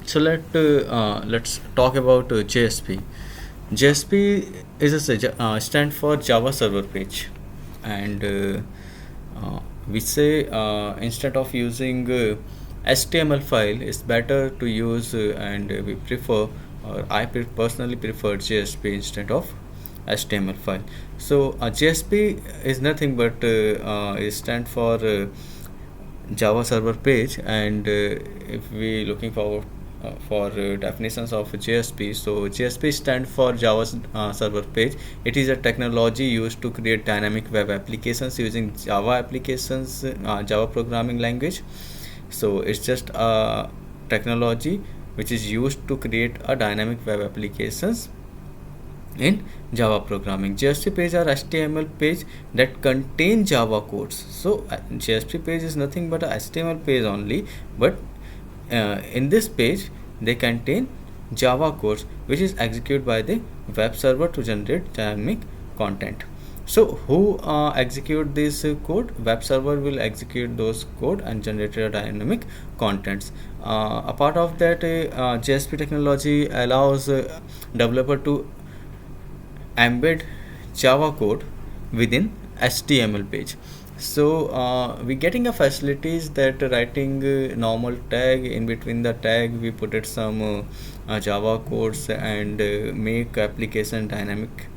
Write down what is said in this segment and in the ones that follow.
So let's talk about JSP. JSP is stand for Java Server Page, and we say instead of using HTML file, it's better to use and we prefer, or personally prefer JSP instead of HTML file. So JSP is nothing but it stand for Java server page, and if we looking for definitions of JSP, so JSP stand for Java server page. It is a technology used to create dynamic web applications using Java programming language. So it's just a technology which is used to create a dynamic web applications in Java programming. JSP page are HTML page that contain Java codes. So JSP page is nothing but a HTML page only, but in this page they contain Java codes which is executed by the web server to generate dynamic content. So who execute this code? Web server will execute those code and generate a dynamic contents. A part of that, JSP technology allows developer to embed Java code within HTML page. So we getting a facilities that writing normal tag, in between the tag we put it some Java codes and make application dynamic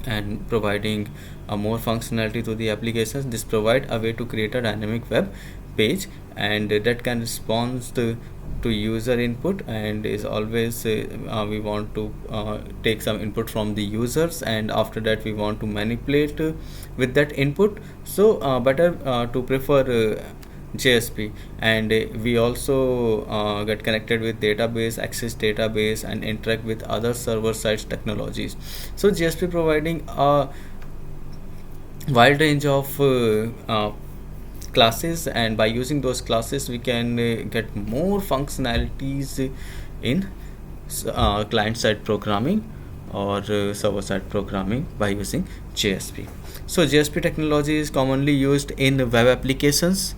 and providing more functionality to the applications. This provide a way to create a dynamic web page, and that can respond to user input, and is always we want to take some input from the users, and after that we want to manipulate with that input. So better to prefer JSP, and we also get connected with database, access database, and interact with other server side technologies. So JSP providing a wide range of classes, and by using those classes we can get more functionalities in client side programming or server side programming by using JSP. So JSP technology is commonly used in web applications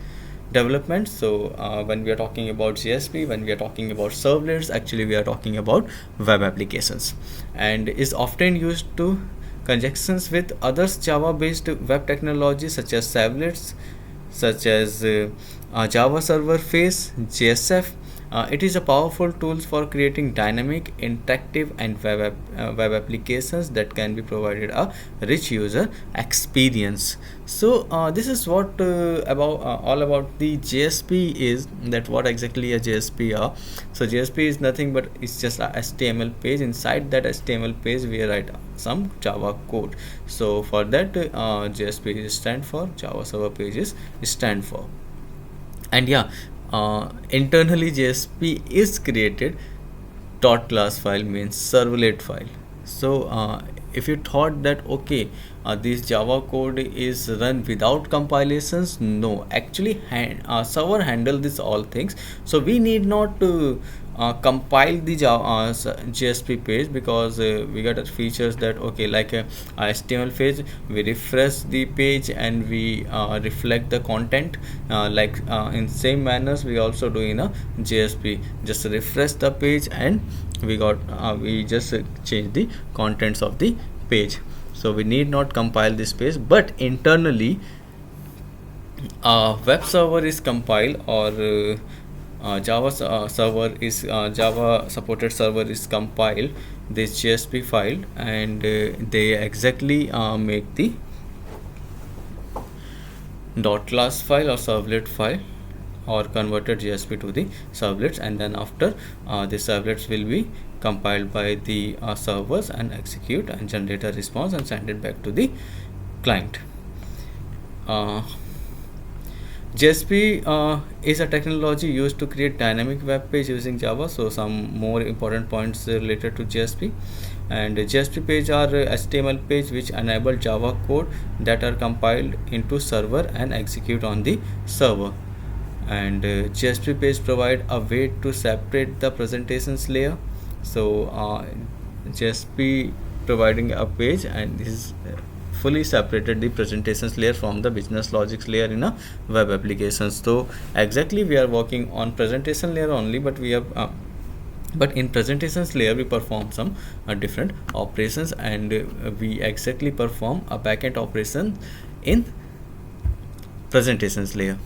development. So when we are talking about JSP, when we are talking about servlets, actually we are talking about web applications, and is often used to conjunctions with others Java based web technologies such as servlets, such as Java Server Face, JSF. It is a powerful tool for creating dynamic, interactive, and web applications that can be provided a rich user experience. So this is what about all about the JSP is, that what exactly a JSP are. So JSP is nothing but it's just a HTML page. Inside that HTML page we write some Java code. So for that JSP stand for Java Server Pages stand for. And yeah, internally JSP is created dot class file means servlet file. So if you thought that okay, this Java code is run without compilations, no, actually server handle this all things, so we need not to compile the JSP page, because we got features that okay, like HTML page we refresh the page and we reflect the content, in same manners we also do in a JSP, just refresh the page and we just change the contents of the page. So we need not compile this page, but internally web server is compiled, or Java server is Java supported server is compiled this JSP file, and they exactly make the dot class file or servlet file, or converted JSP to the servlets, and then after the servlets will be compiled by the servers and execute and generate a response and send it back to the client. JSP is a technology used to create dynamic web page using Java. So some more important points related to JSP. And JSP page are HTML page which enable Java code that are compiled into server and execute on the server. And JSP page provide a way to separate the presentations layer. So JSP providing a page, and this is fully separated the presentations layer from the business logics layer in a web applications. So exactly we are working on presentation layer only, but we have but in presentations layer we perform some different operations, and we exactly perform a backend operation in presentations layer.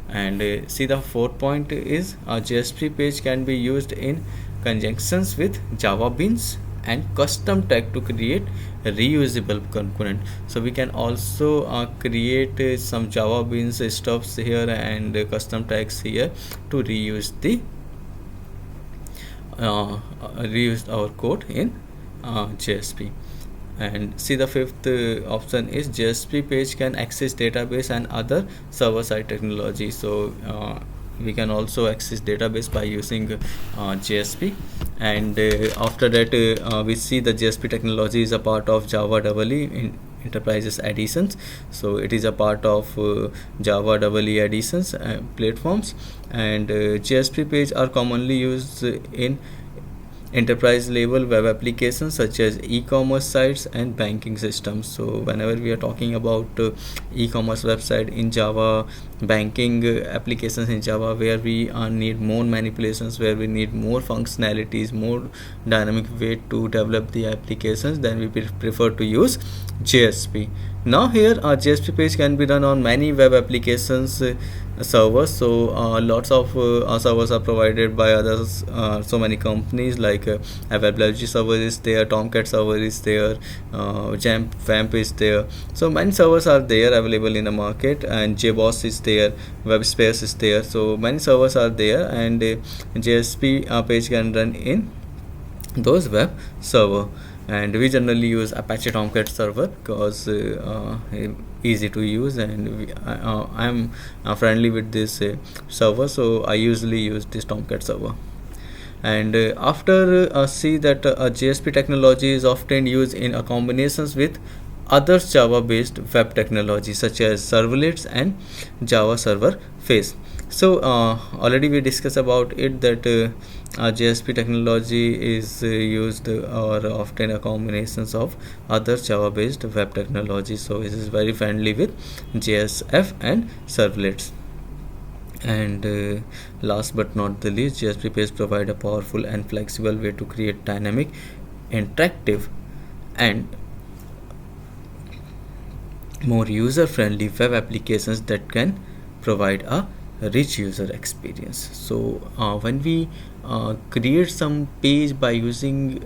And see, the fourth point is a JSP page can be used in conjunctions with Java beans and custom tag to create a reusable component. So we can also create some Java beans stuffs here and custom tags here to reuse our code in JSP. And see, the fifth option is JSP page can access database and other server side technology. So we can also access database by using JSP. And after that we see the JSP technology is a part of Java EE in enterprises editions. So it is a part of Java EE editions platforms, and JSP page are commonly used in enterprise level web applications such as e-commerce sites and banking systems. So whenever we are talking about e-commerce website in Java, banking applications in Java, where we need more manipulations, where we need more functionalities, more dynamic way to develop the applications, then we prefer to use JSP. Now here JSP page can be run on many web applications servers. So lots of servers are provided by others, so many companies like Availability server is there, Tomcat server is there, Vamp is there. So many servers are there available in the market, and JBoss is there, WebSpace is there. So many servers are there, and JSP page can run in those web server. And we generally use Apache Tomcat server because easy to use, and I'm friendly with this server, so I usually use this Tomcat server. And after see that JSP technology is often used in combinations with other Java based web technology such as servlets and Java server face. So already we discussed about it that JSP technology is used or often a combinations of other Java based web technology. So it is very friendly with JSF and servlets. And last but not the least, JSP page provide a powerful and flexible way to create dynamic, interactive and more user-friendly web applications that can provide a rich user experience. So when we create some page by using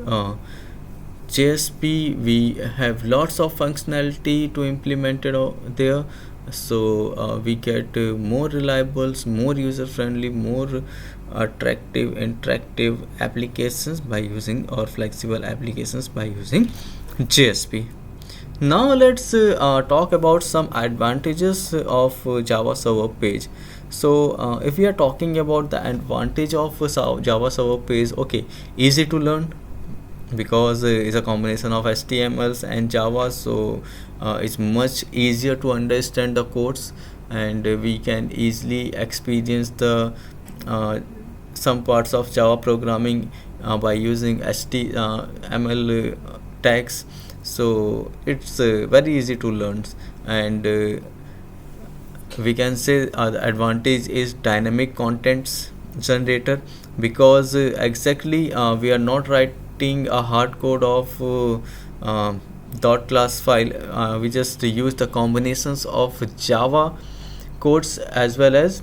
JSP, we have lots of functionality to implement it there. So we get more reliable, more user-friendly, more attractive, interactive applications by using, or flexible applications by using JSP. Now let's talk about some advantages of Java server page. So if we are talking about the advantage of Java server page, okay, easy to learn because it's a combination of HTMLs and Java, so it's much easier to understand the codes, and we can easily experience the some parts of Java programming by using HTML tags. So it's very easy to learn, and we can say the advantage is dynamic contents generator, because exactly we are not writing a hard code of dot class file. We just use the combinations of Java codes as well as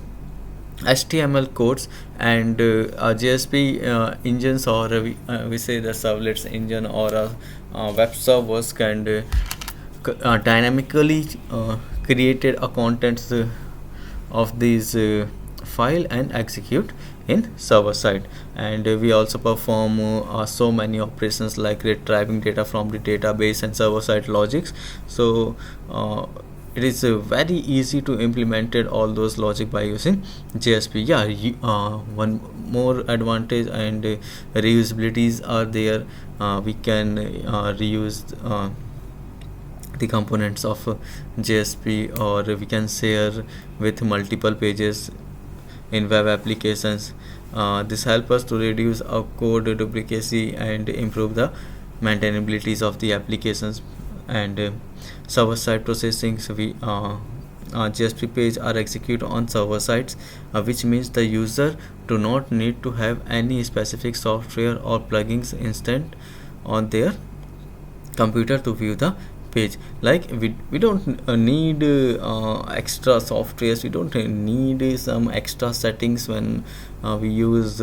HTML codes, and JSP engines, or we say the servlets engine or web servers can dynamically created a contents of these file and execute in server side. And we also perform so many operations like retrieving data from the database and server side logics. So it is very easy to implement all those logic by using JSP. One more advantage and reusabilities are there. We can reuse the components of JSP, or we can share with multiple pages in web applications. This helps us to reduce our code duplicacy and improve the maintainabilities of the applications. and server side processing. So we JSP page are executed on server sides, which means the user do not need to have any specific software or plugins instant on their computer to view the page. Like we don't need extra softwares, we don't need some extra settings when we use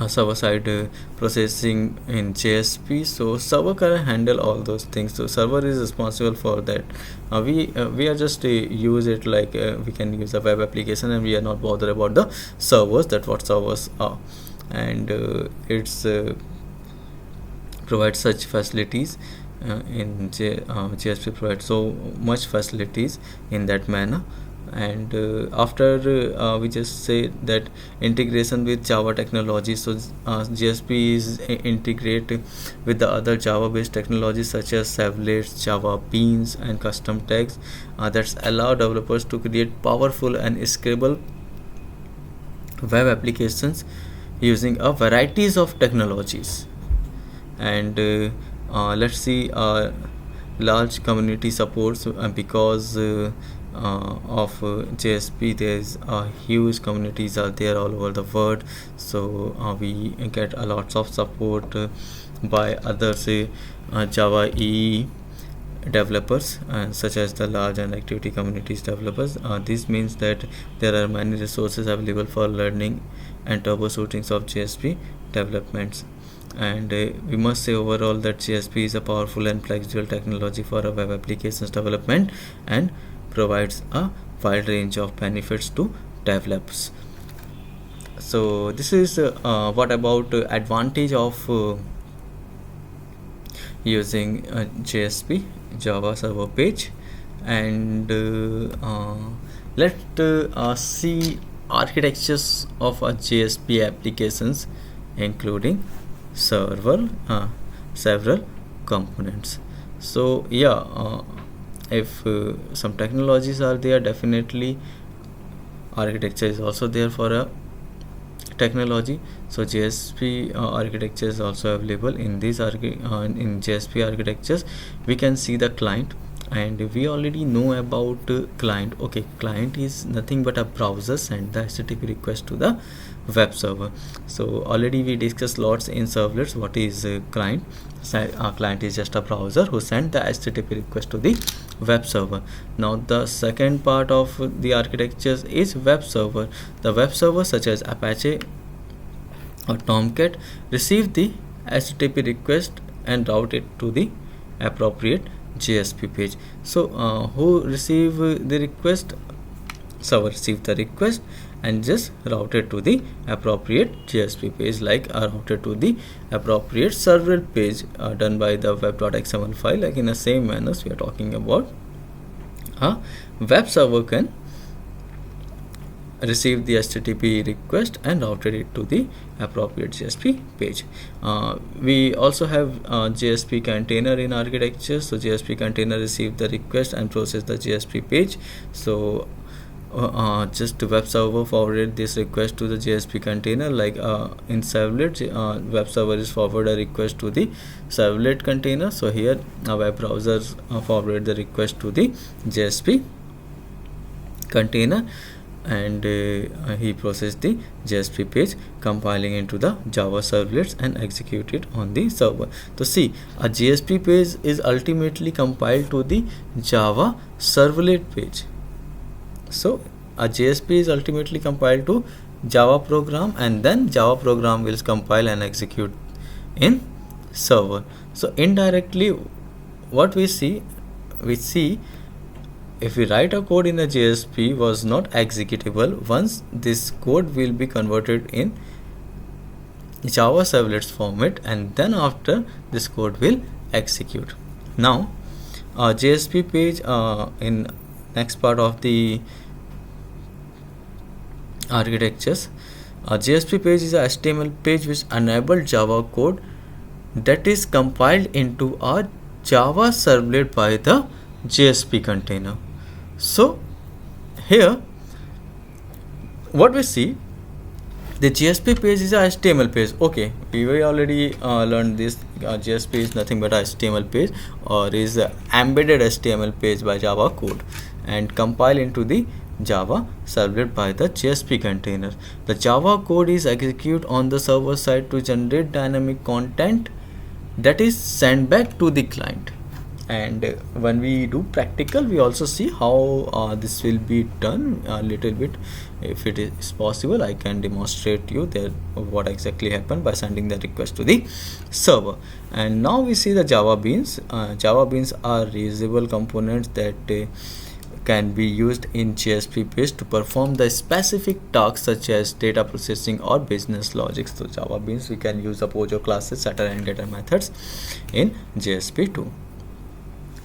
server side processing in JSP. So server can handle all those things, so server is responsible for that. We are just use it like we can use a web application, and we are not bothered about the servers, that what servers are. And it's provides such facilities JSP provides so much facilities in that manner. And after we just say that integration with Java technology. So JSP is integrate with the other Java based technologies such as servlets, Java beans, and custom tags that allow developers to create powerful and scalable web applications using a varieties of technologies. And let's see large community supports because of JSP. There's huge communities are there all over the world, so we get a lots of support by others Java EE developers such as the large and activity communities developers. This means that there are many resources available for learning and troubleshootings of JSP developments. And we must say overall that JSP is a powerful and flexible technology for a web applications development and provides a wide range of benefits to developers. So this is what about advantage of using JSP Java server page. And let's see architectures of a JSP applications, including several components. So yeah, if some technologies are there, definitely architecture is also there for a technology. So JSP architecture is also available in these in JSP architectures. We can see the client, and we already know about client. Okay, client is nothing but a browser send the HTTP request to the web server. So already we discussed lots in servlets what is client. Client is just a browser who sent the HTTP request to the web server. Now the second part of the architectures is web server. The web server such as Apache or Tomcat receive the HTTP request and route it to the appropriate JSP page. So who receive the request? Server receive the request and just routed to the appropriate JSP page, like routed to the appropriate servlet page done by the web.xml file. Like in the same manner we are talking about a web server can receive the HTTP request and routed it to the appropriate JSP page. We also have JSP container in architecture. So JSP container receive the request and process the JSP page. So just the web server forwarded this request to the JSP container. Like in servlet, web server is forward a request to the servlet container. So here web browsers forward the request to the JSP container, and he processed the JSP page, compiling into the Java servlets and executed on the server. So see, a JSP page is ultimately compiled to the Java servlet page. So a JSP is ultimately compiled to Java program, and then Java program will compile and execute in server. So indirectly what we see if we write a code in a JSP was not executable, once this code will be converted in Java servlets format, and then after this code will execute. Now JSP page in next part of the architectures, JSP page is a HTML page which enable Java code that is compiled into a Java servlet by the JSP container. So here what we see, The JSP page is a HTML page. Okay, we already learned this. JSP is nothing but a HTML page, or is a embedded HTML page by Java code and compiled into the Java servlet by the JSP container. The Java code is executed on the server side to generate dynamic content that is sent back to the client. And when we do practical, we also see how this will be done a little bit. If it is possible, I can demonstrate you there what exactly happened by sending the request to the server. And now we see the Java beans. Java beans are reusable components that can be used in JSP page to perform the specific tasks such as data processing or business logic. So Java beans, we can use the POJO classes, setter and getter methods in JSP too.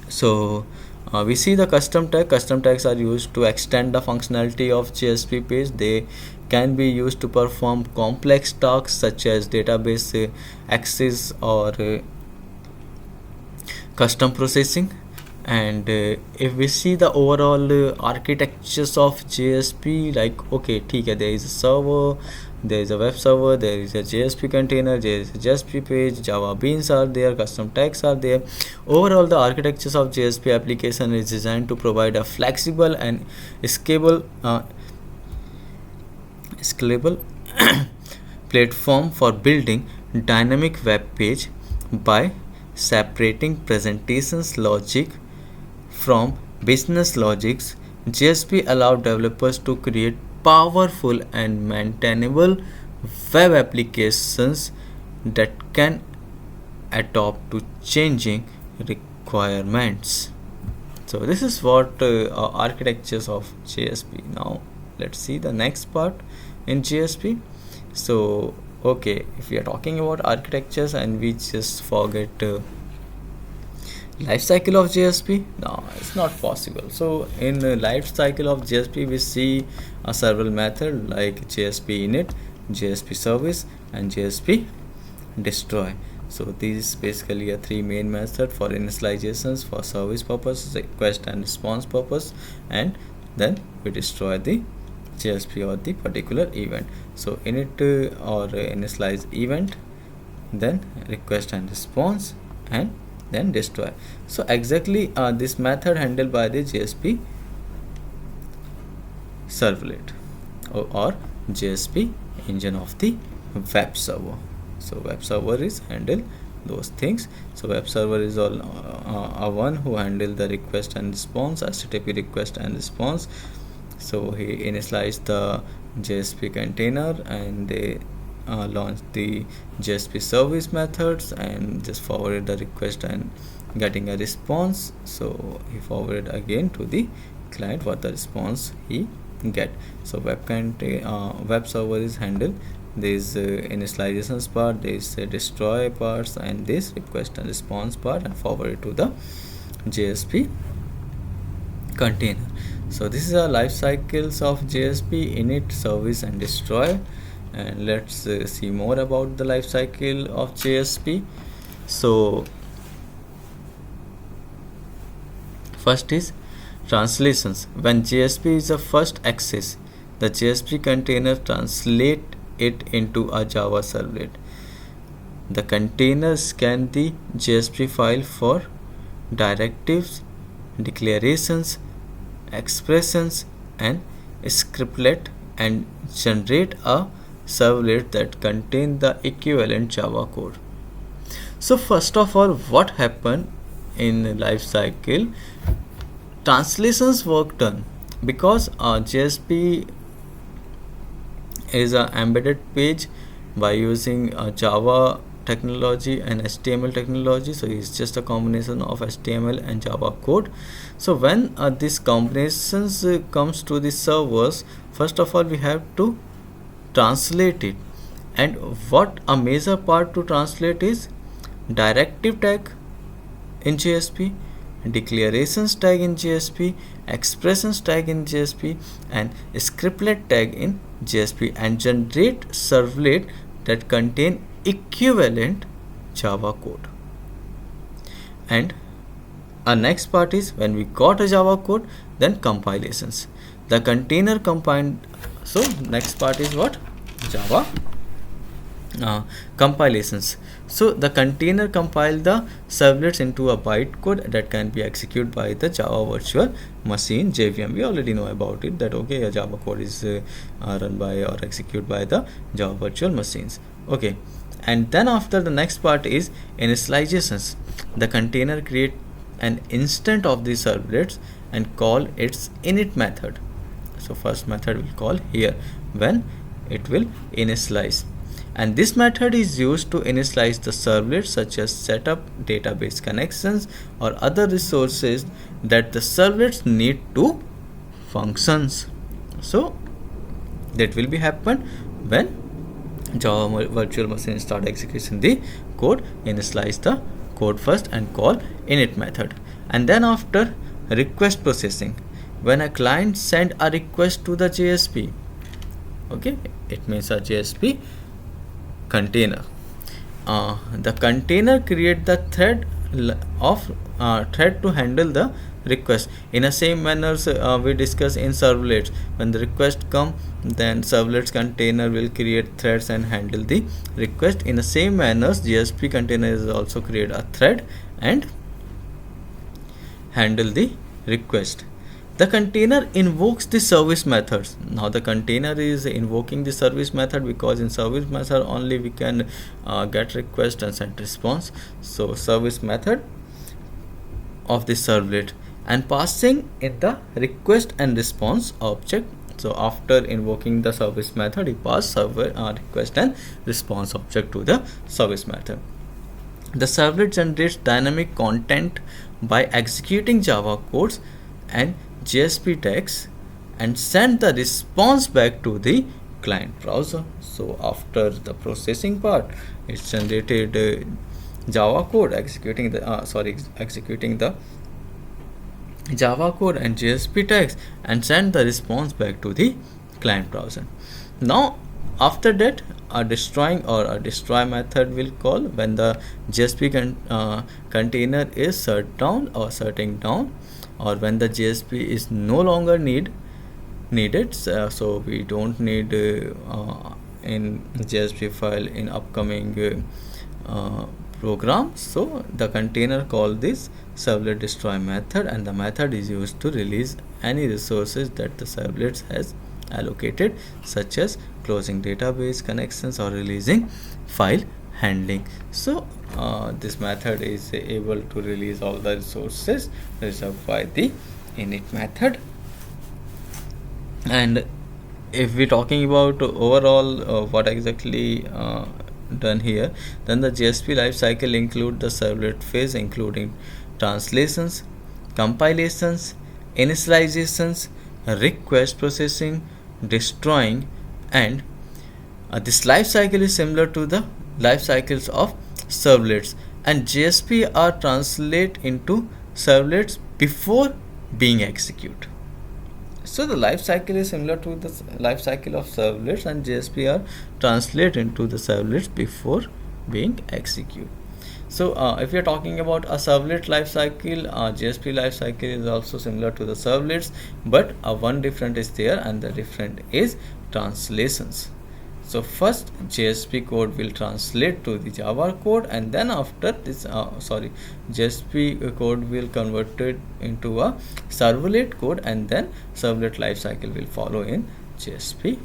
So we see the custom tag. Custom tags are used to extend the functionality of JSP page. They can be used to perform complex tasks such as database access or custom processing. And if we see the overall architectures of JSP, like okay, there is a server, there is a web server, there is a JSP container, there is a JSP page, Java beans are there, custom tags are there. Overall, the architectures of JSP application is designed to provide a flexible and scalable platform for building dynamic web page by separating presentations logic from business logics. JSP allowed developers to create powerful and maintainable web applications that can adapt to changing requirements. So this is what architectures of JSP. Now let's see the next part in JSP. So okay, if we are talking about architectures and we just forget life cycle of JSP, no, it's not possible. So in the life cycle of JSP, we see several methods like JSP init, JSP service, and JSP destroy. So these basically are three main methods for initializations for service purpose, request and response purpose, and then we destroy the JSP or the particular event. So init or initialize event, then request and response, and then destroy. So exactly this method handled by the JSP servlet or JSP engine of the web server. So web server is handle those things. So web server is all one who handle the request and response, HTTP request and response. So he initialized the JSP container and they launched the JSP service methods and just forwarded the request and getting a response. So he forwarded again to the client what the response he get. So web server is handled this initializations part, this destroy parts, and this request and response part, and forwarded to the JSP container. So this is our life cycles of JSP: init, service, and destroy. And let's see more about the life cycle of JSP. So first is translations. When JSP is the first access, the JSP container translate it into a Java servlet. The container scan the JSP file for directives, declarations, expressions, and scriptlet and generate a servlet that contain the equivalent Java code. So first of all, what happened in life cycle? Translations work done because JSP is an embedded page by using Java technology and HTML technology. So it's just a combination of HTML and Java code. So when these combinations comes to the servers, first of all we have to translate it. And what a major part to translate is directive tag in JSP, declarations tag in JSP, expressions tag in JSP, and scriptlet tag in JSP, and generate servlet that contain equivalent Java code. And our next part is when we got a Java code, then compilations. The container compiled. So next part is what? Java compilations. So the container compile the servlets into a bytecode that can be executed by the Java virtual machine, JVM. We already know about it, that okay, a Java code is run by or executed by the Java virtual machines. Okay, and then after, the next part is initializations. The container create an instant of the servlets and call its init method. So first method will call here when it will initialize, and this method is used to initialize the servlets such as setup, database connections, or other resources that the servlets need to functions. So that will be happen when Java virtual machine start execution the code, initialize the code first and call init method. And then after, request processing. When a client send a request to the JSP, okay, it means a JSP container. The container create the thread to handle the request in the same manner we discuss in servlets. When the request come, then servlets container will create threads and handle the request. In the same manner, JSP container is also create a thread and handle the request. The container invokes the service methods. Now the container is invoking the service method, because in service method only we can get request and send response. So service method of the servlet, and passing in the request and response object. So after invoking the service method, he pass server request and response object to the service method. The servlet generates dynamic content by executing Java codes and JSP text and send the response back to the client browser. So after the processing part, it's generated Java code executing the Java code and JSP text and send the response back to the client browser. Now after that, a destroy method will call when the JSP container is shut down or shutting down, or when the JSP is no longer needed. So we don't need in JSP file in upcoming program. So the container call this servlet destroy method, and the method is used to release any resources that the servlet has allocated, such as closing database connections or releasing file handling. So this method is able to release all the resources reserved by the init method. And if we're talking about overall what exactly done here, then the JSP lifecycle include the servlet phase, including translations, compilations, initializations, request processing, destroying, and this life cycle is similar to the life cycles of servlets, and JSP are translate into servlets before being executed. So the life cycle is similar to the life cycle of servlets, and JSP are translate into the servlets before being executed. So if we are talking about a servlet life cycle, JSP life cycle is also similar to the servlets, but one difference is there, and the difference is translations. So first JSP code will translate to the Java code, and then after this JSP code will convert it into a servlet code, and then servlet lifecycle will follow in JSP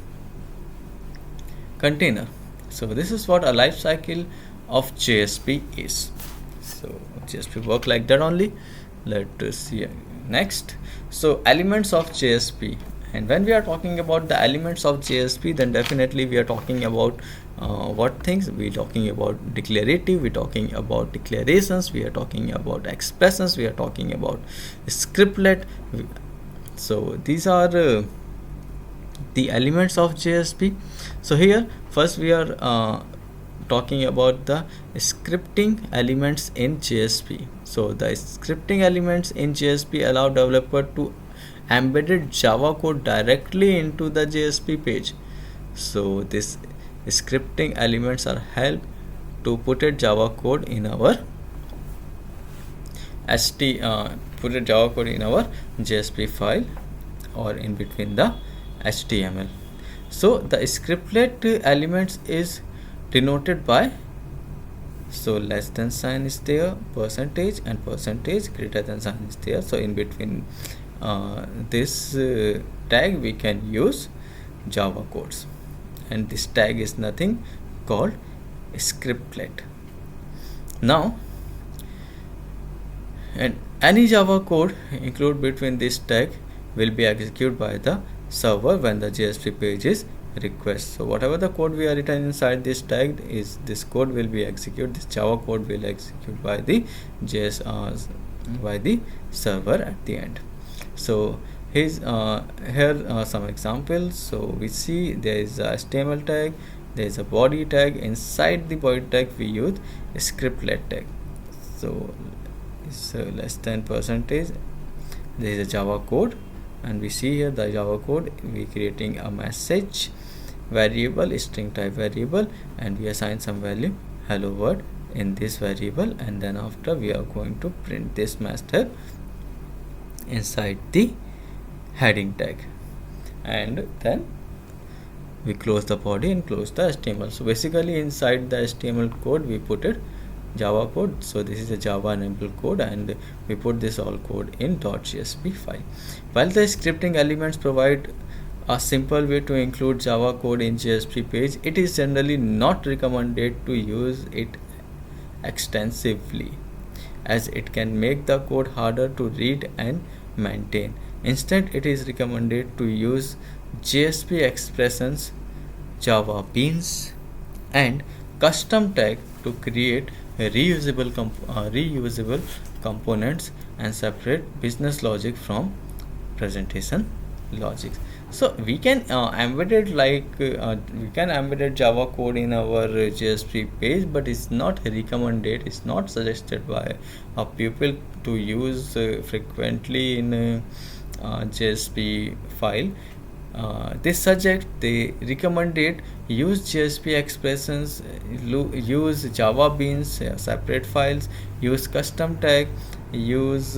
container. So this is what a life cycle of JSP is. So JSP work like that only. Let us see next. So elements of JSP. And when we are talking about the elements of JSP, then definitely we are talking about what things? We are talking about declarative, we are talking about declarations, we are talking about expressions, we are talking about scriptlet. So these are the elements of JSP. So here first we are talking about the scripting elements in JSP. So the scripting elements in JSP allow developer to embedded Java code directly into the JSP page. So this scripting elements are help to put a Java code in our JSP file or in between the HTML. So the scriptlet elements is denoted by, so less than sign is there, percentage, and percentage greater than sign is there. So in between this tag we can use Java codes, and this tag is nothing called scriptlet. Now, and any Java code included between this tag will be executed by the server when the JSP page is request. So whatever the code we are written inside this tag is, this code will be executed, this Java code will execute by the by the server at the end. So here some examples. So we see there is a HTML tag, there is a body tag. Inside the body tag we use a scriptlet tag. So it's less than percentage, there is a Java code, and we see here the Java code, we creating a message variable, string type variable, and we assign some value hello world in this variable, and then after we are going to print this method inside the heading tag, and then we close the body and close the HTML. So basically inside the HTML code we put it Java code. So this is a Java enabled code, and we put this all code in .jsp file. While the scripting elements provide a simple way to include Java code in JSP page, it is generally not recommended to use it extensively, as it can make the code harder to read and maintain. Instead, it is recommended to use JSP expressions, Java beans, and custom tag to create reusable components and separate business logic from presentation logic. So we can embed it we can embed Java code in our JSP page, but it's not recommended, it's not suggested by a people to use frequently in JSP file. This subject they recommended use JSP expressions, use Java beans, separate files, use custom tag, use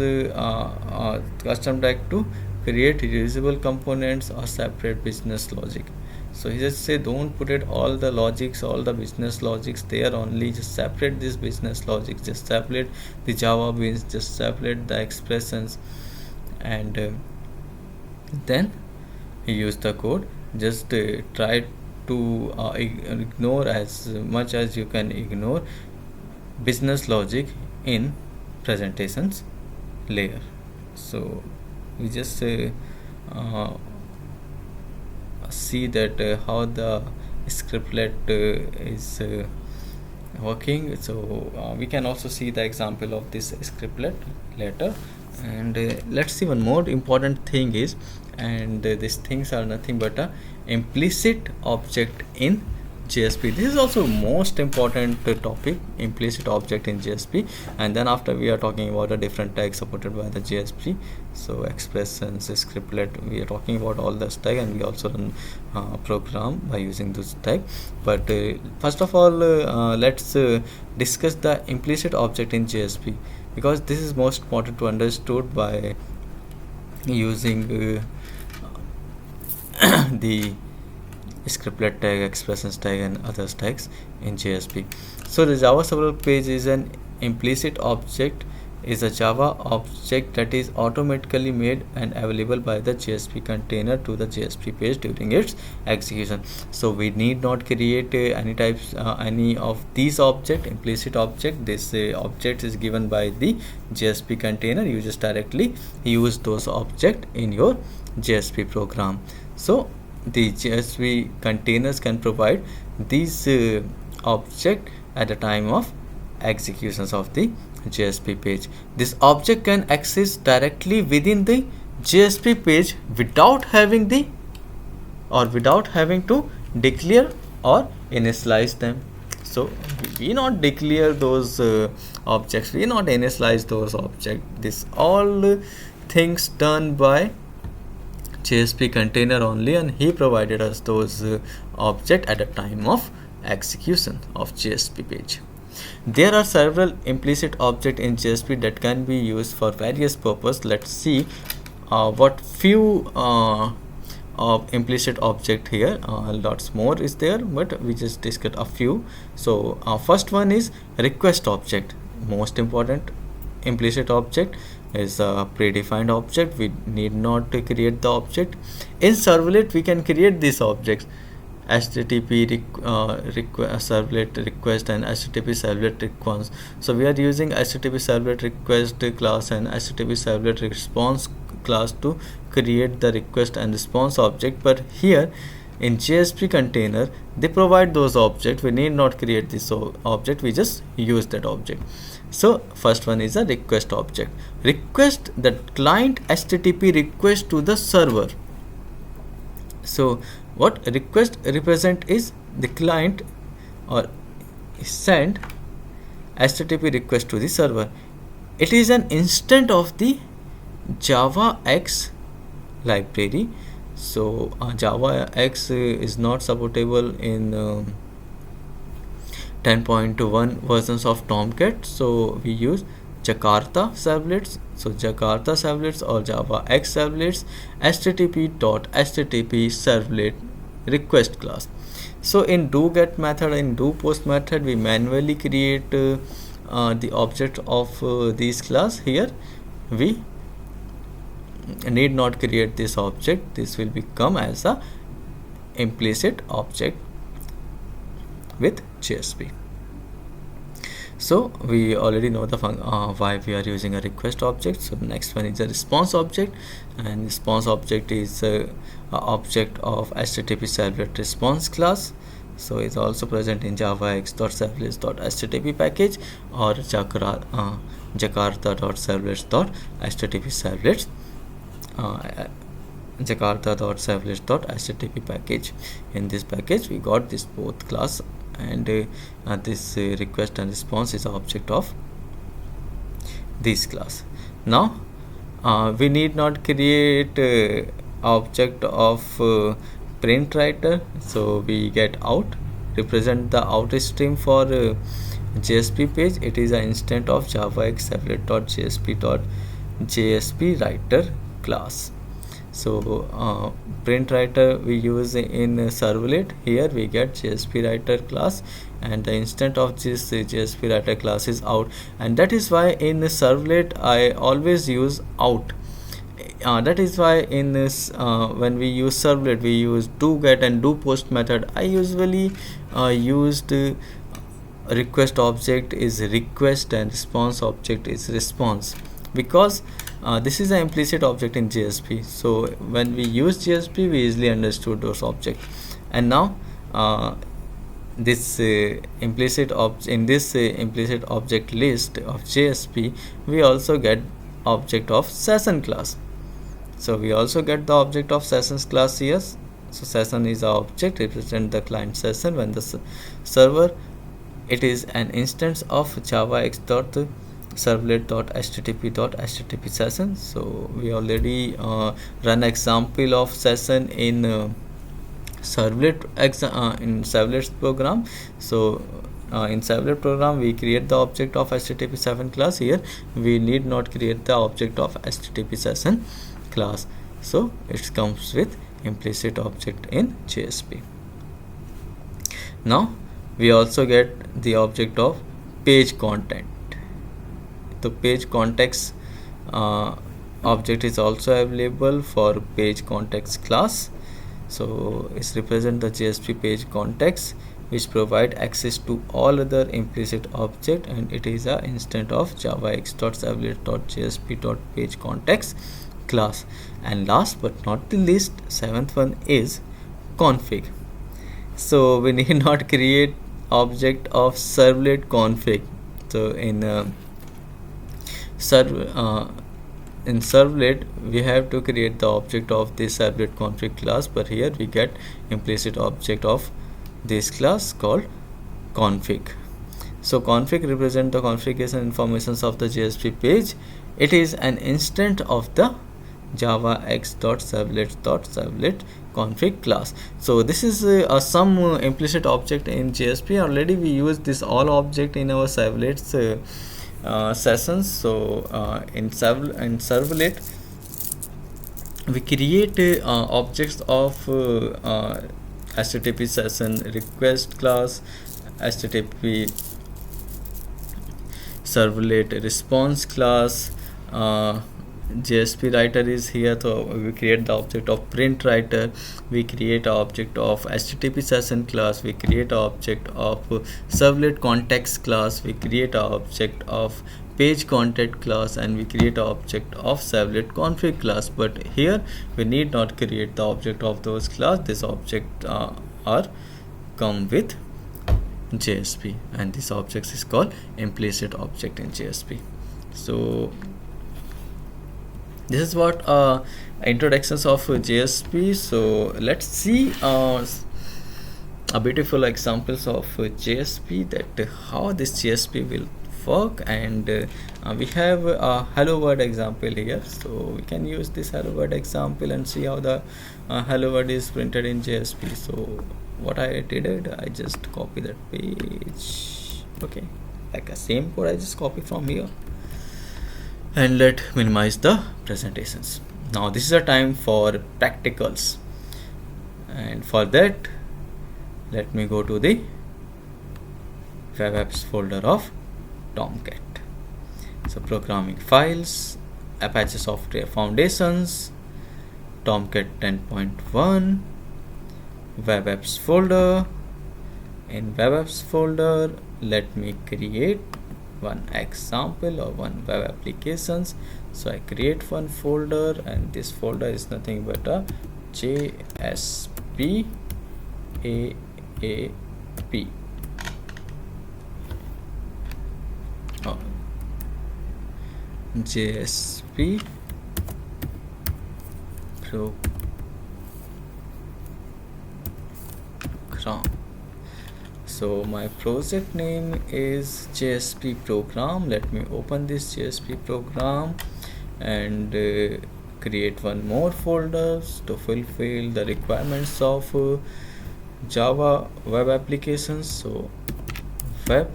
custom tag to create reusable components or separate business logic. So he just say don't put it all the logics, all the business logics there only, just separate this business logic, just separate the Java beans, just separate the expressions, and then use the code. Just try to ignore as much as you can ignore business logic in presentations layer. So we just see that how the scriptlet is working. So we can also see the example of this scriptlet later, and let's see one more important thing is, and these things are nothing but a implicit object in JSP. This is also most important topic, implicit object in JSP, and then after we are talking about the different tags supported by the JSP. So expressions, scriptlet, we are talking about all this tag, and we also run program by using this tag. But first of all, let's discuss the implicit object in JSP, because this is most important to understood by using the scriptlet tag, expressions tag, and other tags in JSP. So the Java server page is an implicit object, is a Java object that is automatically made and available by the JSP container to the JSP page during its execution. So we need not create any of these object, implicit object. This object is given by the JSP container. You just directly use those object in your JSP program. So the JSP containers can provide these object at the time of executions of the JSP page. This object can access directly within the JSP page without having to declare or initialize them. So we not declare those objects, we not initialize those objects. This all things done by JSP container only, and he provided us those object at the time of execution of JSP page. There are several implicit objects in JSP that can be used for various purposes. Let's see what few of implicit object here. Lots more is there, but we just discussed a few. So first one is request object. Most important implicit object is a predefined object. We need not to create the object. In servlet we can create these objects: HTTP servlet request and HTTP servlet response. So we are using HTTP servlet request class and HTTP servlet response class to create the request and response object. But here in JSP container they provide those objects. We need not create this object, we just use that object. So first one is a request object. Request, the client HTTP request to the server. So what request represent is the client or send HTTP request to the server. It is an instance of the JavaX library. So JavaX is not supportable in 10.1 versions of Tomcat. So we use Jakarta servlets. So Jakarta servlets or JavaX servlets, http servlet request class. So in do-get method and do-post method we manually create the object of these class. Here we need not create this object. This will become as a implicit object with JSP. So we already know the why we are using a request object. So the next one is a response object, and response object is a object of HTTP servlet response class. So it's also present in javax.servlets.http package or jakarta.servlets.http servlets jakarta.servlets.http package. In this package we got this both class, and this request and response is object of this class. Now we need not create object of print writer. So we get out, represent the out stream for JSP page. It is an instance of javax servlet.jsp.jsp writer class. So print writer we use in servlet. Here we get JSP writer class, and the instance of this JSP writer class is out, and that is why in servlet I always use out. That is why in this when we use servlet we use do get and do post method. I usually used request object is request and response object is response, because this is an implicit object in JSP. So when we use JSP we easily understood those objects. And now this implicit implicit object list of JSP we also get object of session class. So we also get the object of sessions class here. So session is our object, represent the client session. When the server, it is an instance of javax.servlet.http session. So we already run example of session in servlet in servlet's program. So in servlet program we create the object of http session class. Here we need not create the object of http session class. So it comes with implicit object in JSP. Now we also get the object of page content. The page context object is also available for page context class. So it's represent the JSP page context, which provide access to all other implicit object, and it is a instance of javax.servlet.jsp.pageContext class. And last but not the least, seventh one is config. So we need not create object of servlet config. So in servlet we have to create the object of this servlet config class, but here we get implicit object of this class called config. So config represent the configuration informations of the JSP page. It is an instance of the javax.servlet.servlet config class. So this is some implicit object in JSP. Already we use this all object in our servlets sessions. So in servlet we create objects of HTTP session request class, HTTP servlet response class. JSP writer is here, so we create the object of print writer, we create an object of HTTP session class, we create an object of servlet context class, we create an object of page content class, and we create an object of servlet config class. But here we need not create the object of those class. This object are come with JSP, and this object is called implicit object in JSP. So this is what introductions of JSP. So let's see a beautiful examples of JSP, that how this JSP will work. And we have a hello world example here, so we can use this hello world example and see how the hello world is printed in JSP. So what I did, I just copy that page, okay, like a same code I just copy from here, and let minimize the presentations. Now this is a time for practicals, and for that let me go to the web apps folder of Tomcat. So programming files, Apache Software Foundations, Tomcat 10.1, web apps folder. In web apps folder, let me create one example or one web applications. So I create one folder, and this folder is nothing but a JSP AAP. JSP program. So my project name is JSP program. Let me open this JSP program and create one more folder to fulfill the requirements of Java web applications. So web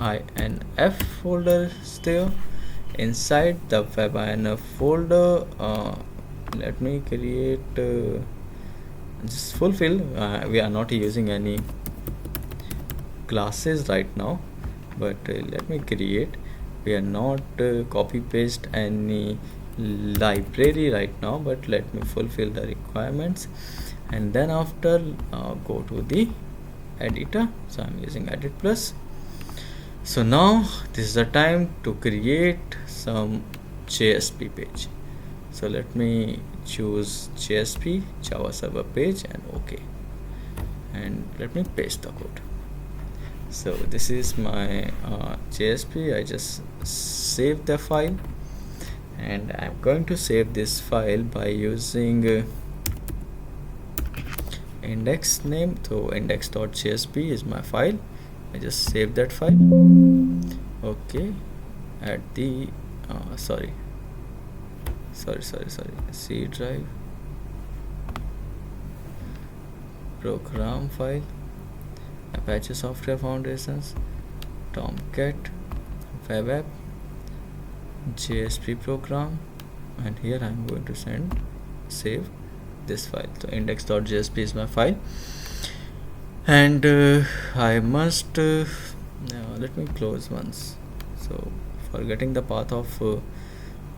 INF folder is there. Inside the web INF folder, let me create just fulfill. We are not using any classes right now, but let me create. We are not copy paste any library right now, but let me fulfill the requirements, and then after go to the editor. So I'm using edit plus. So now this is the time to create some JSP page. So let me choose JSP Java server page and OK, and let me paste the code. So this is my JSP. I just save the file, and I'm going to save this file by using index name. So index.jsp is my file. I just save that file. Okay, at the sorry, C drive, program file, Apache Software Foundations, Tomcat, web app, JSP program, and here I'm going to save this file. So index.jsp is my file, and I must let me close once. So forgetting the path of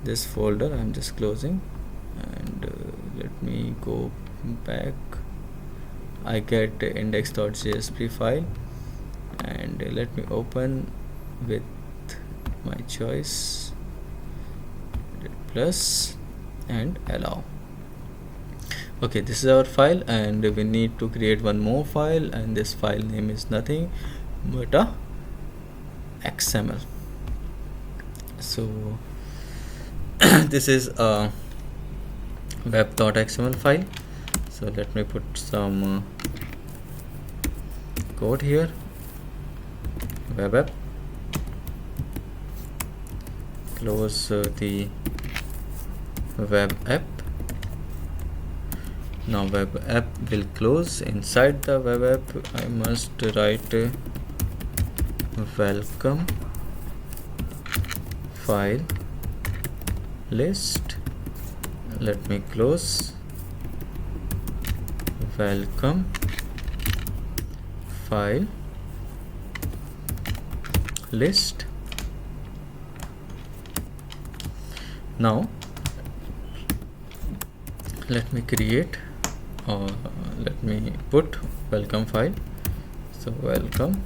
this folder, I'm just closing, and let me go back. I get index.jsp file, and let me open with my choice plus and allow. Okay, this is our file, and we need to create one more file, and this file name is nothing but a XML. So this is a web.xml file. So let me put some code here. Web app, close the web app. Now web app will close. Inside the web app, I must write welcome file list, let me close welcome file list. Now let me create or let me put welcome file. So welcome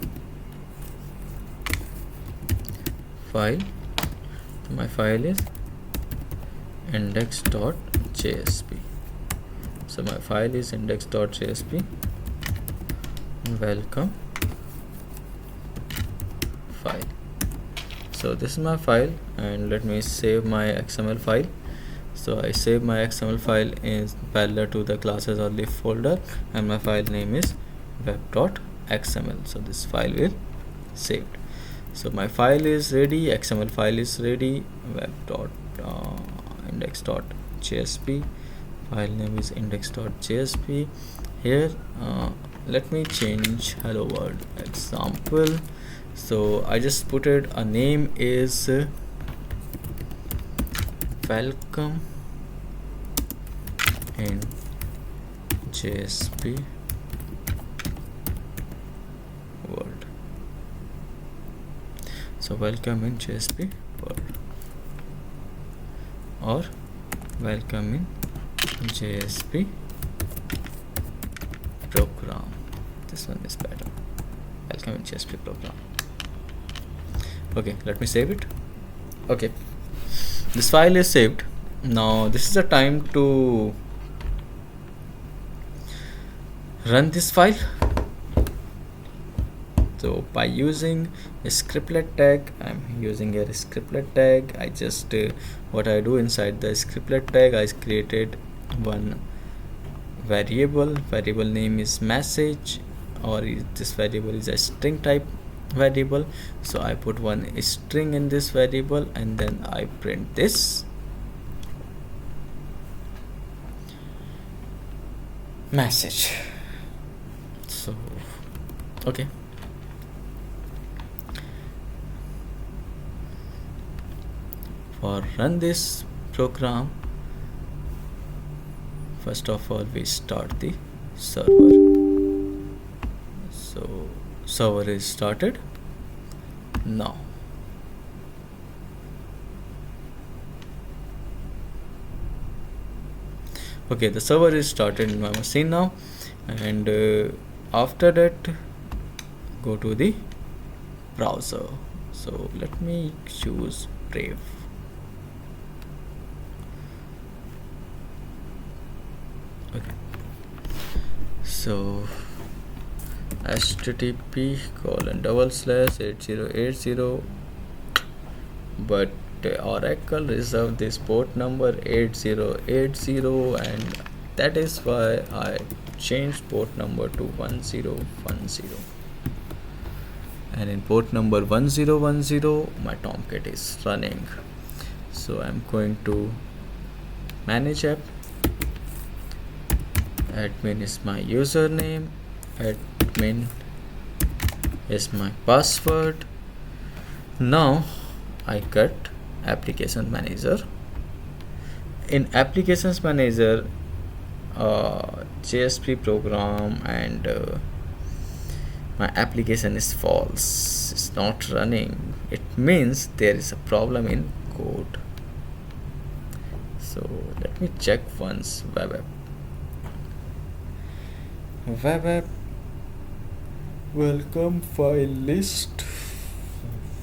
file, so my file is index.jsp. So my file is index.jsp welcome file. So this is my file, and let me save my XML file. So I save my XML file in parallel to the classes or the folder, and my file name is web.xml. So this file will saved. So my file is ready, XML file is ready, index.jsp, file name is index.jsp. Here let me change hello world example. So I just put it, a name is welcome in JSP world. So welcome in JSP world or welcome in JSP program. This one is better. Welcome in JSP program. Okay, let me save it. Okay, this file is saved. Now this is the time to run this file. So by using a scriptlet tag, I'm using a scriptlet tag. I just what I do inside the scriptlet tag, I created one variable name is message, or this variable is a string type variable. So I put one string in this variable, and then I print this message. So okay, for run this program, first of all we start the server. So server is started now. Okay, the server is started in my machine now, and after that go to the browser. So let me choose Brave. Okay, so http://8080, but Oracle reserved this port number 8080, and that is why I changed port number to 1010. And in port number 1010 my Tomcat is running. So I'm going to manage app. Admin is my username, admin is my password. Now I cut application manager. In applications manager, JSP program, and my application is false, it's not running. It means there is a problem in code. So let me check once. Web app welcome file list,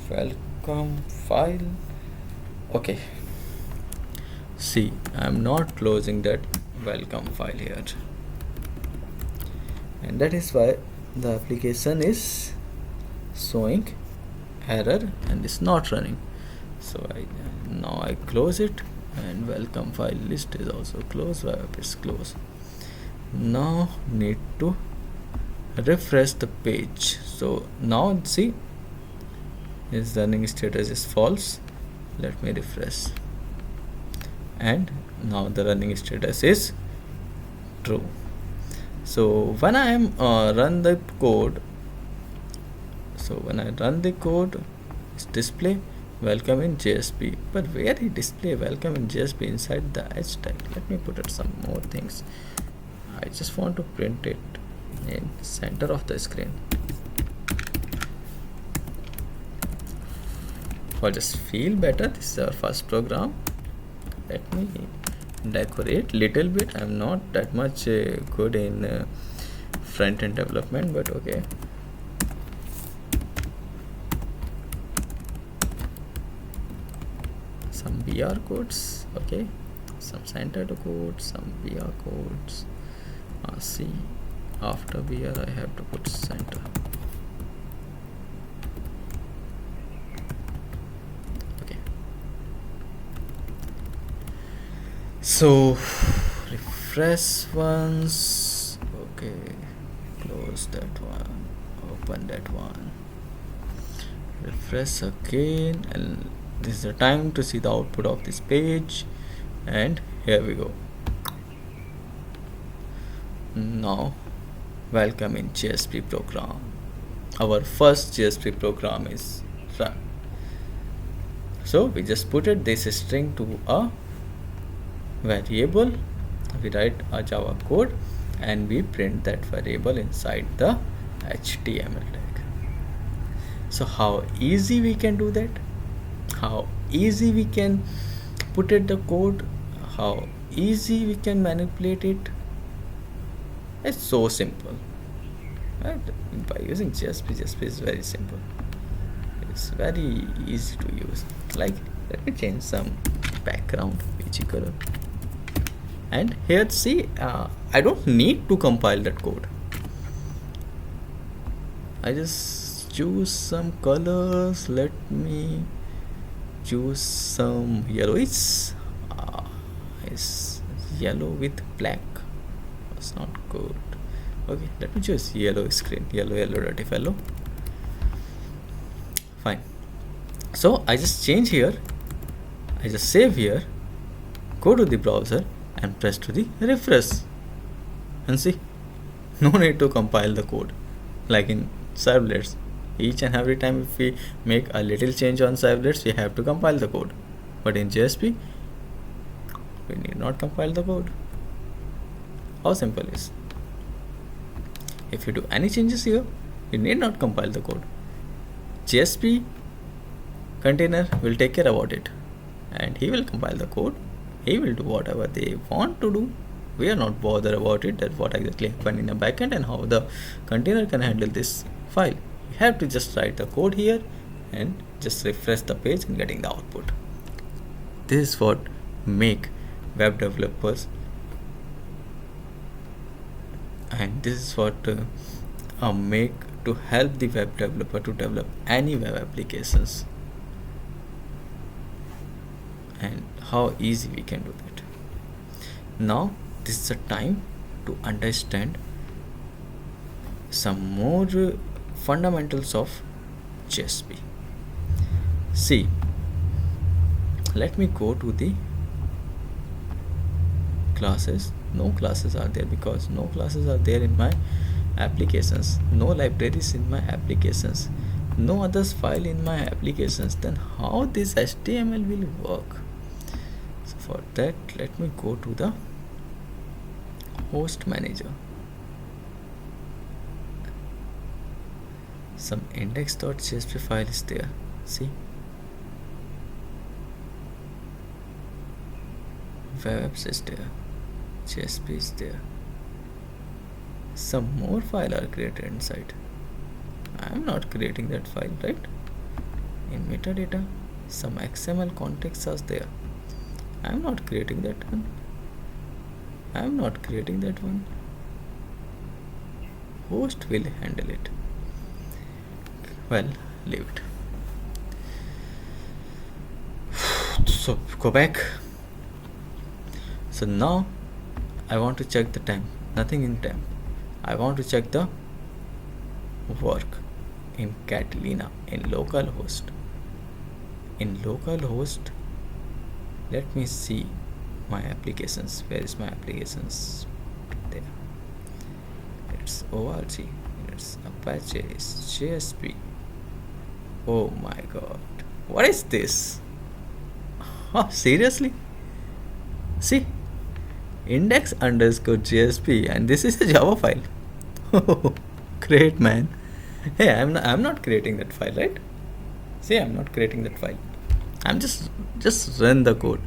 welcome file. Okay, see, I'm not closing that welcome file here, and that is why the application is showing error and is not running. So now I close it, and welcome file list is also closed, web app is closed. Now need to refresh the page. So now see, its running status is false. Let me refresh, and now the running status is true. So when I am run the code, so when I run the code, it's display welcome in JSP. But where he display welcome in JSP inside the H tag? Let me put it some more things. I just want to print it in center of the screen. For just feel better, this is our first program. Let me decorate little bit. I'm not that much good in front-end development, but okay. Some BR codes, okay. Some centered codes, some BR codes. See, after BR I have to put center. Okay. So refresh once. Okay. Close that one. Open that one. Refresh again, and this is the time to see the output of this page. And here we go. Now welcome in JSP program. Our first JSP program is run. So we just put it this string to a variable, we write a Java code, and we print that variable inside the HTML tag. So how easy we can do that, how easy we can put it the code, how easy we can manipulate it. It's so simple, right? By using JSP is very simple. It's very easy to use. Like, let me change some background peachy color. And here, see, I don't need to compile that code. I just choose some colors. Let me choose some yellowish. It's yellow with black. It's not good. Okay, let me choose yellow screen. Yellow dirty fellow. Fine. So I just change here. I just save here. Go to the browser and press to the refresh. And see, no need to compile the code. Like in servlets, each and every time if we make a little change on servlets, we have to compile the code. But in JSP, we need not compile the code. How simple is? If you do any changes here, you need not compile the code. JSP container will take care about it, and he will compile the code. He will do whatever they want to do. We are not bothered about it, that what exactly happened in a backend and how the container can handle this file. You have to just write the code here and just refresh the page and getting the output. This is what make web developers, and this is what make to help the web developer to develop any web applications, and how easy we can do that. Now this is the time to understand some more fundamentals of JSP. See, let me go to the classes. No classes are there because no classes are there in my applications, no libraries in my applications, no others file in my applications. Then how this HTML will work? So for that, let me go to the host manager. Some index.jsp file is there. See, web apps is there, JSP is there. Some more file are created inside. I am not creating that file, right? In metadata, some XML context is there. I am not creating that one. I am not creating that one. Host will handle it. Well, leave it. So go back. So now I want to check the time. Nothing in temp. I want to check the work in Catalina, in localhost. In localhost, let me see my applications. Where is my applications? There. It's org. It's Apache. It's JSP. Oh my god. What is this? Oh, seriously? See, index underscore JSP, and this is a Java file. Oh, great, man. Hey, I'm not creating that file, right? See, I'm not creating that file. I'm just run the code.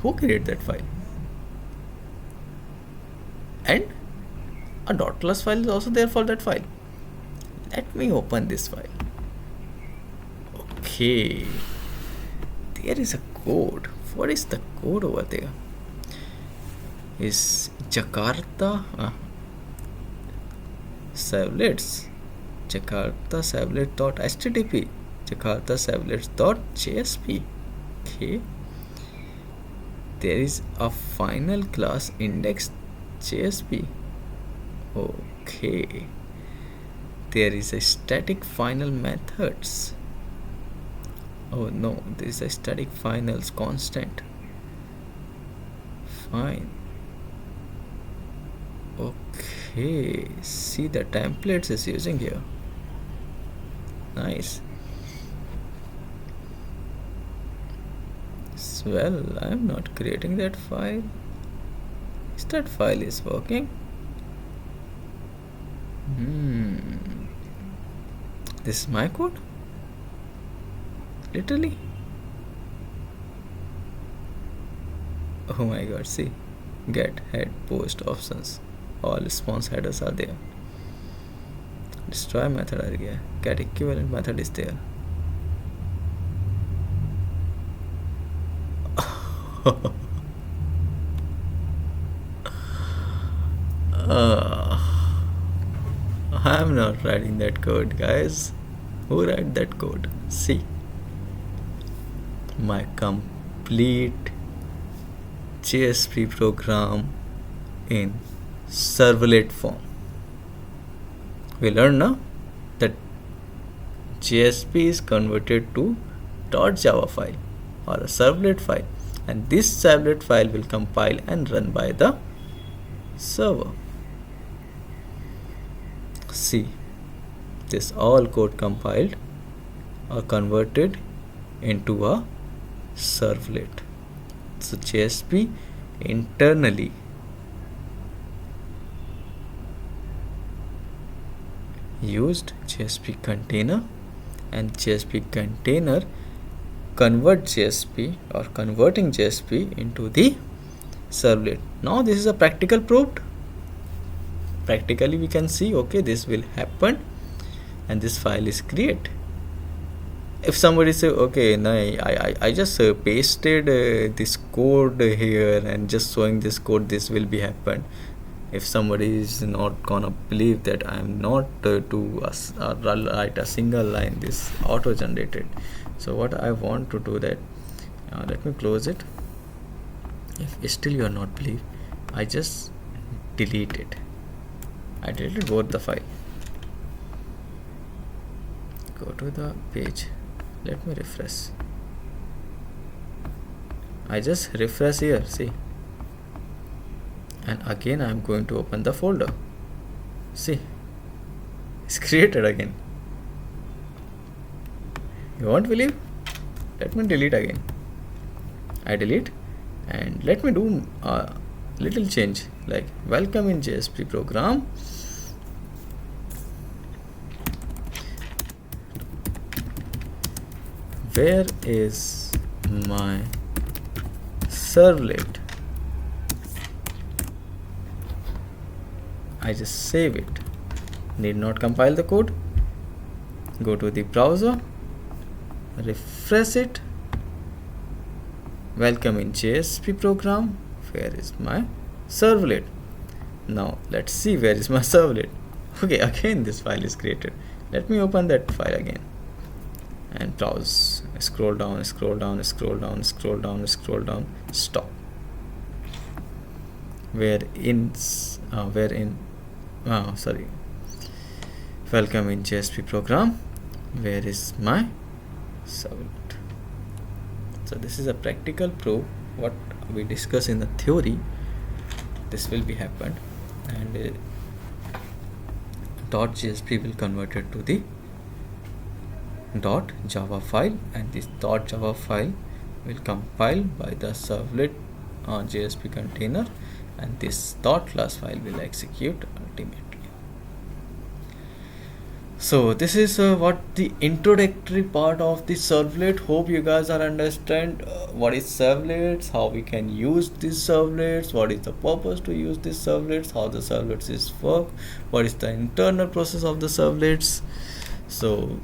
Who created that file? And a dot plus file is also there for that file. Let me open this file. Okay, there is a code. What is the code over there? Is Jakarta servlets, Jakarta servlet.http, Jakarta servlets.jsp. Okay, there is a final class index JSP. Okay, there is a static final methods. Oh no, there is a static finals constant. Fine. Okay, see the templates is using here. Nice. Well, I'm not creating that file. Is that file is working? This is my code? Literally? Oh my god, see. Get, head, post options. All response headers are there. Destroy method are there. Get equivalent method is there. I'm not writing that code, guys. Who write that code? See, my complete JSP program in servlet form. We learned now that JSP is converted to .java file or a servlet file, and this servlet file will compile and run by the server. See, this all code compiled or converted into a servlet. So JSP internally used JSP container, and JSP container convert JSP or converting JSP into the servlet. Now this is a practical proved. Practically we can see, okay, this will happen and this file is create. If somebody say, okay, no, I just pasted this code here and just showing this code, this will be happen. If somebody is not gonna believe that I am not to write a single line, this auto generated. So what I want to do that, let me close it. If still you are not believe, I just delete it. I deleted both the file. Go to the page. Let me refresh. I just refresh here, see. And again I am going to open the folder. See, it's created again. You won't believe? Let me delete again. I delete, and let me do a little change like welcome in JSP program. Where is my servlet? I just save it. Need not compile the code. Go to the browser, refresh it. Welcome in JSP program. Where is my servlet? Now let's see where is my servlet. Okay, again this file is created. Let me open that file again and browse. Scroll down, scroll down, scroll down, scroll down, scroll down. Stop. Welcome in JSP program. Where is my servlet? So this is a practical proof. What we discuss in the theory, this will be happened, and .jsp will convert it to the dot java file, and this dot java file will compile by the servlet JSP container, and this dot class file will execute ultimately. So this is what the introductory part of the servlet. Hope you guys are understand what is servlets, how we can use these servlets, what is the purpose to use these servlets, how the servlets is work, what is the internal process of the servlets. So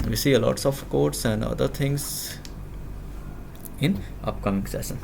we see a lots of codes and other things in upcoming session.